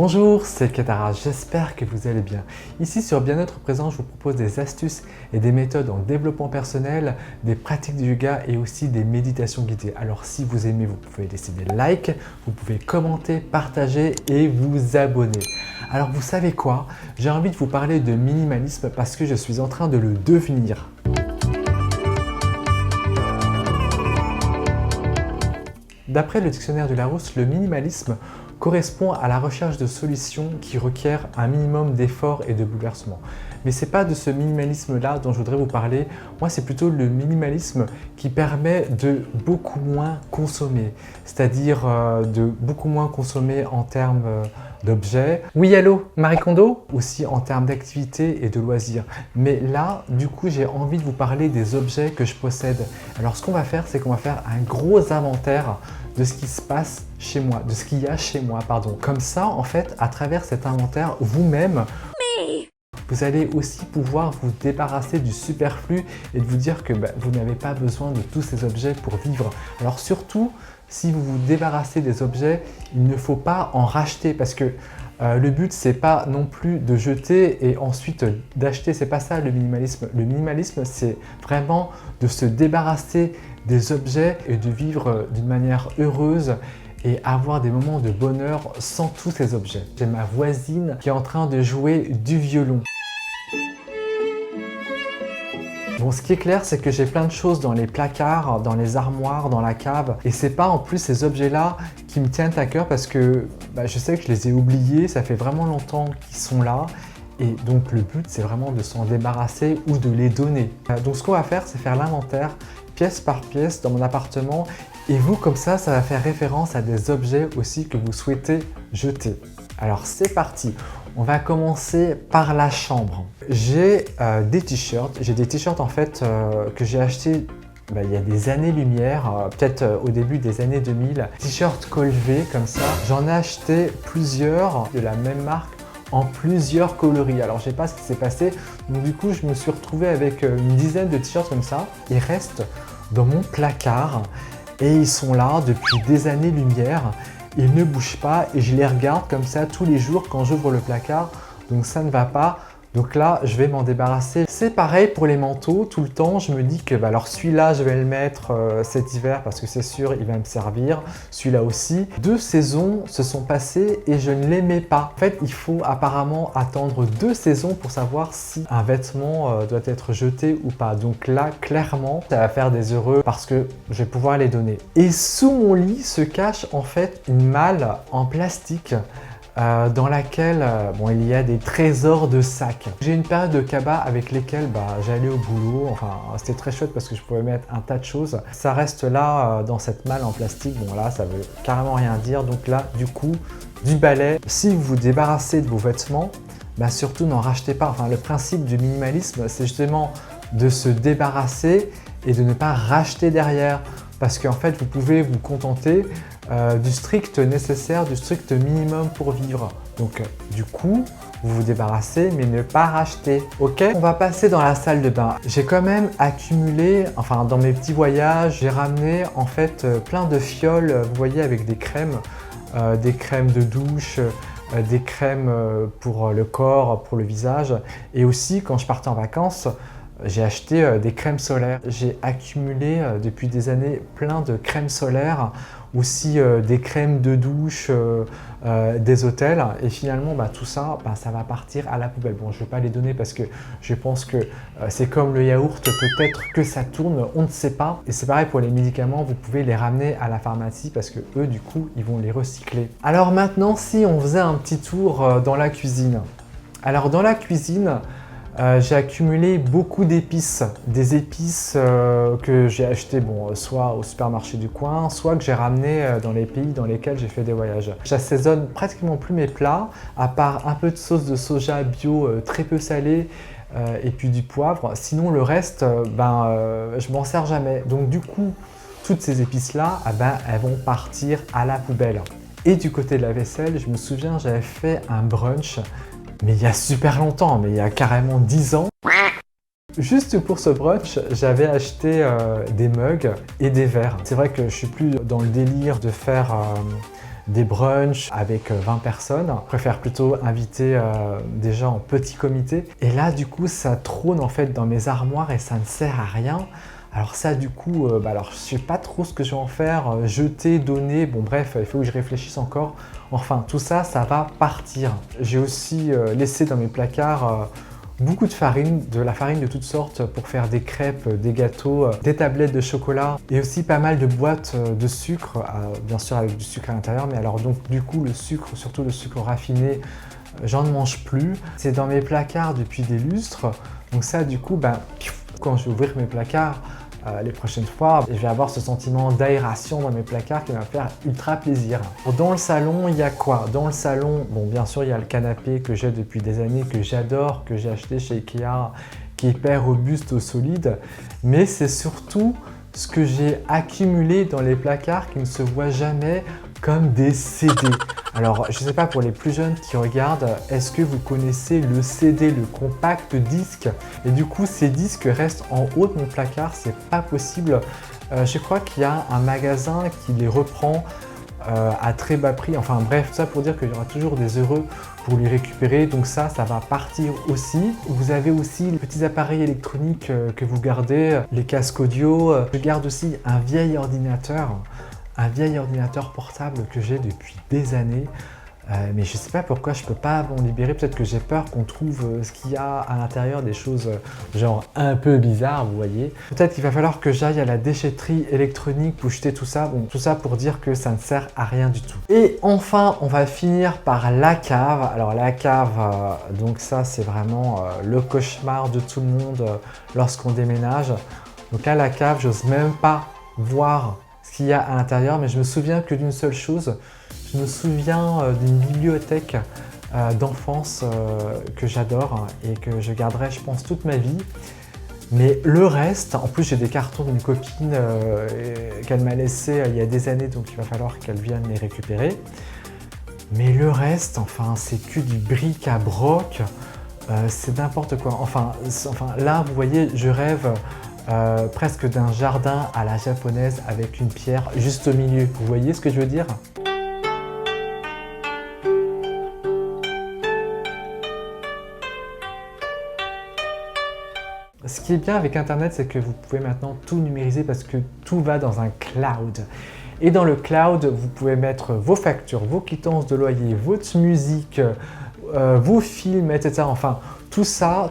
Bonjour, c'est Katara, j'espère que vous allez bien. Ici sur Bien-être Présent, je vous propose des astuces et des méthodes en développement personnel, des pratiques de yoga et aussi des méditations guidées. Alors si vous aimez, vous pouvez laisser des likes, vous pouvez commenter, partager et vous abonner. Alors vous savez quoi? J'ai envie de vous parler de minimalisme parce que je suis en train de le devenir. D'après le dictionnaire de Larousse, le minimalisme correspond à la recherche de solutions qui requièrent un minimum d'efforts et de bouleversements. Mais ce n'est pas de ce minimalisme-là dont je voudrais vous parler. Moi, c'est plutôt le minimalisme qui permet de beaucoup moins consommer, c'est-à-dire de beaucoup moins consommer en termes d'objets. Oui, allô, Marie Kondo? Aussi en termes d'activités et de loisirs. Mais là, du coup, j'ai envie de vous parler des objets que je possède. Alors, ce qu'on va faire, c'est qu'on va faire un gros inventaire de ce qui se passe chez moi, de ce qu'il y a chez moi, pardon. Comme ça, en fait, à travers cet inventaire, vous-même, vous allez aussi pouvoir vous débarrasser du superflu et de vous dire que vous n'avez pas besoin de tous ces objets pour vivre. Alors surtout, si vous vous débarrassez des objets, il ne faut pas en racheter parce que le but, c'est pas non plus de jeter et ensuite d'acheter. C'est pas ça le minimalisme. Le minimalisme, c'est vraiment de se débarrasser des objets et de vivre d'une manière heureuse et avoir des moments de bonheur sans tous ces objets. J'ai ma voisine qui est en train de jouer du violon. Bon, ce qui est clair, c'est que j'ai plein de choses dans les placards, dans les armoires, dans la cave. Et c'est pas en plus ces objets-là qui me tiennent à cœur parce que je sais que je les ai oubliés, ça fait vraiment longtemps qu'ils sont là. Et donc le but, c'est vraiment de s'en débarrasser ou de les donner. Donc ce qu'on va faire, c'est faire l'inventaire pièce par pièce dans mon appartement. Et vous, comme ça va faire référence à des objets aussi que vous souhaitez jeter. Alors c'est parti. On va commencer par la chambre. J'ai des t-shirts. J'ai des t-shirts en fait que j'ai achetés il y a des années-lumière, peut-être au début des années 2000. T-shirts col V comme ça. J'en ai acheté plusieurs de la même marque en plusieurs coloris. Alors je sais pas ce qui s'est passé. Donc du coup, je me suis retrouvé avec une dizaine de t-shirts comme ça. Ils restent dans mon placard et ils sont là depuis des années-lumière. Ils ne bougent pas et je les regarde comme ça tous les jours quand j'ouvre le placard. Donc ça ne va pas. Donc là, je vais m'en débarrasser. C'est pareil pour les manteaux. Tout le temps, je me dis que alors celui-là, je vais le mettre cet hiver parce que c'est sûr, il va me servir. Celui-là aussi. 2 saisons se sont passées et je ne l'aimais pas. En fait, il faut apparemment attendre 2 saisons pour savoir si un vêtement doit être jeté ou pas. Donc là, clairement, ça va faire des heureux parce que je vais pouvoir les donner. Et sous mon lit se cache en fait une malle en plastique dans laquelle il y a des trésors de sacs. J'ai une période de cabas avec lesquels j'allais au boulot, enfin c'était très chouette parce que je pouvais mettre un tas de choses. Ça reste là dans cette malle en plastique, bon là ça veut carrément rien dire, donc là du coup du balai. Si vous vous débarrassez de vos vêtements, surtout n'en rachetez pas. Enfin le principe du minimalisme c'est justement de se débarrasser et de ne pas racheter derrière. Parce qu'en fait, vous pouvez vous contenter du strict nécessaire, du strict minimum pour vivre. Donc du coup, vous vous débarrassez, mais ne pas racheter. Ok? On va passer dans la salle de bain. J'ai quand même accumulé, enfin dans mes petits voyages, j'ai ramené en fait plein de fioles, vous voyez, avec des crèmes de douche, des crèmes pour le corps, pour le visage. Et aussi, quand je partais en vacances, j'ai acheté des crèmes solaires. J'ai accumulé depuis des années plein de crèmes solaires, aussi des crèmes de douche, des hôtels. Et finalement, tout ça, ça va partir à la poubelle. Bon, je ne vais pas les donner parce que je pense que c'est comme le yaourt, peut-être que ça tourne, on ne sait pas. Et c'est pareil pour les médicaments, vous pouvez les ramener à la pharmacie parce que eux, du coup, ils vont les recycler. Alors maintenant, si on faisait un petit tour dans la cuisine. Alors dans la cuisine, j'ai accumulé beaucoup d'épices, des épices que j'ai achetées soit au supermarché du coin, soit que j'ai ramené dans les pays dans lesquels j'ai fait des voyages. J'assaisonne pratiquement plus mes plats, à part un peu de sauce de soja bio très peu salée et puis du poivre. Sinon le reste, je m'en sers jamais. Donc du coup, toutes ces épices-là, elles vont partir à la poubelle. Et du côté de la vaisselle, je me souviens, j'avais fait un brunch mais il y a super longtemps, mais il y a carrément 10 ans. Juste pour ce brunch, j'avais acheté des mugs et des verres. C'est vrai que je suis plus dans le délire de faire des brunchs avec 20 personnes. Je préfère plutôt inviter des gens en petit comité. Et là, du coup, ça trône en fait dans mes armoires et ça ne sert à rien. Alors ça, du coup, alors je sais pas trop ce que je vais en faire, jeter, donner, bon bref, il faut que je réfléchisse encore. Enfin, tout ça, ça va partir. J'ai aussi laissé dans mes placards beaucoup de la farine de toutes sortes pour faire des crêpes, des gâteaux, des tablettes de chocolat et aussi pas mal de boîtes de sucre, bien sûr avec du sucre à l'intérieur, mais alors donc du coup le sucre, surtout le sucre raffiné, j'en ne mange plus. C'est dans mes placards depuis des lustres, donc ça du coup, quand je vais ouvrir mes placards, les prochaines fois, je vais avoir ce sentiment d'aération dans mes placards qui va me faire ultra plaisir. Dans le salon, il y a quoi? Dans le salon, bon bien sûr, il y a le canapé que j'ai depuis des années, que j'adore, que j'ai acheté chez Ikea, qui est hyper robuste au solide, mais c'est surtout ce que j'ai accumulé dans les placards qui ne se voient jamais, comme des CD. Alors, je ne sais pas pour les plus jeunes qui regardent, est-ce que vous connaissez le CD, le compact disque? Et du coup, ces disques restent en haut de mon placard, c'est pas possible. Je crois qu'il y a un magasin qui les reprend à très bas prix. Enfin bref, tout ça pour dire qu'il y aura toujours des heureux pour les récupérer. Donc ça va partir aussi. Vous avez aussi les petits appareils électroniques que vous gardez, les casques audio. Je garde aussi un vieil ordinateur portable que j'ai depuis des années. Mais je ne sais pas pourquoi je ne peux pas m'en libérer. Peut-être que j'ai peur qu'on trouve ce qu'il y a à l'intérieur, des choses genre un peu bizarres, vous voyez. Peut-être qu'il va falloir que j'aille à la déchetterie électronique pour jeter tout ça. Bon, tout ça pour dire que ça ne sert à rien du tout. Et enfin, on va finir par la cave. Alors la cave, donc ça c'est vraiment le cauchemar de tout le monde lorsqu'on déménage. Donc là, la cave, j'ose même pas voir ce qu'il y a à l'intérieur, mais je me souviens que d'une seule chose. Je me souviens d'une bibliothèque d'enfance que j'adore et que je garderai, je pense, toute ma vie. Mais le reste, en plus j'ai des cartons d'une copine qu'elle m'a laissé il y a des années, donc il va falloir qu'elle vienne les récupérer. Mais le reste, enfin, c'est que du bric-à-broc, c'est n'importe quoi. Enfin, là, vous voyez, je rêve presque d'un jardin à la japonaise avec une pierre juste au milieu. Vous voyez ce que je veux dire ? Ce qui est bien avec Internet, c'est que vous pouvez maintenant tout numériser parce que tout va dans un cloud. Et dans le cloud, vous pouvez mettre vos factures, vos quittances de loyer, votre musique, vos films, etc. Enfin, tout ça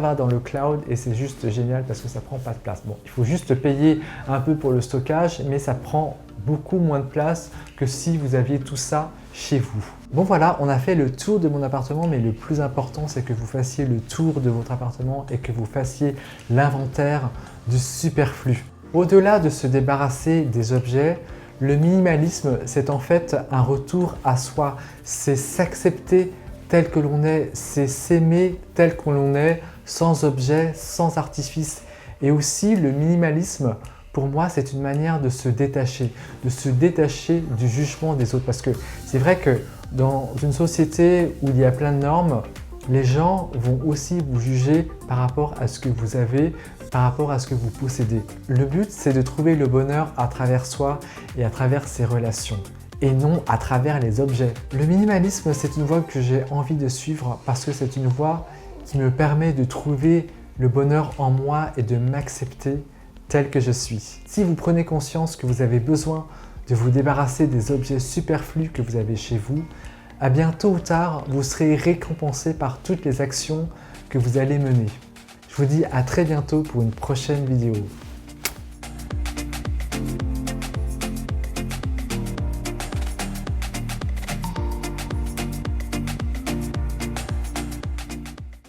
va dans le cloud et c'est juste génial parce que ça prend pas de place. Bon, il faut juste payer un peu pour le stockage, mais ça prend beaucoup moins de place que si vous aviez tout ça chez vous. Bon voilà, on a fait le tour de mon appartement, mais le plus important, c'est que vous fassiez le tour de votre appartement et que vous fassiez l'inventaire du superflu. Au-delà de se débarrasser des objets, le minimalisme, c'est en fait un retour à soi. C'est s'accepter tel que l'on est, c'est s'aimer tel que l'on est, sans objet, sans artifice. Et aussi, le minimalisme, pour moi, c'est une manière de se détacher du jugement des autres. Parce que c'est vrai que dans une société où il y a plein de normes, les gens vont aussi vous juger par rapport à ce que vous avez, par rapport à ce que vous possédez. Le but, c'est de trouver le bonheur à travers soi et à travers ses relations, et non à travers les objets. Le minimalisme, c'est une voie que j'ai envie de suivre parce que c'est une voie qui me permet de trouver le bonheur en moi et de m'accepter tel que je suis. Si vous prenez conscience que vous avez besoin de vous débarrasser des objets superflus que vous avez chez vous, eh bien tôt ou tard, vous serez récompensé par toutes les actions que vous allez mener. Je vous dis à très bientôt pour une prochaine vidéo.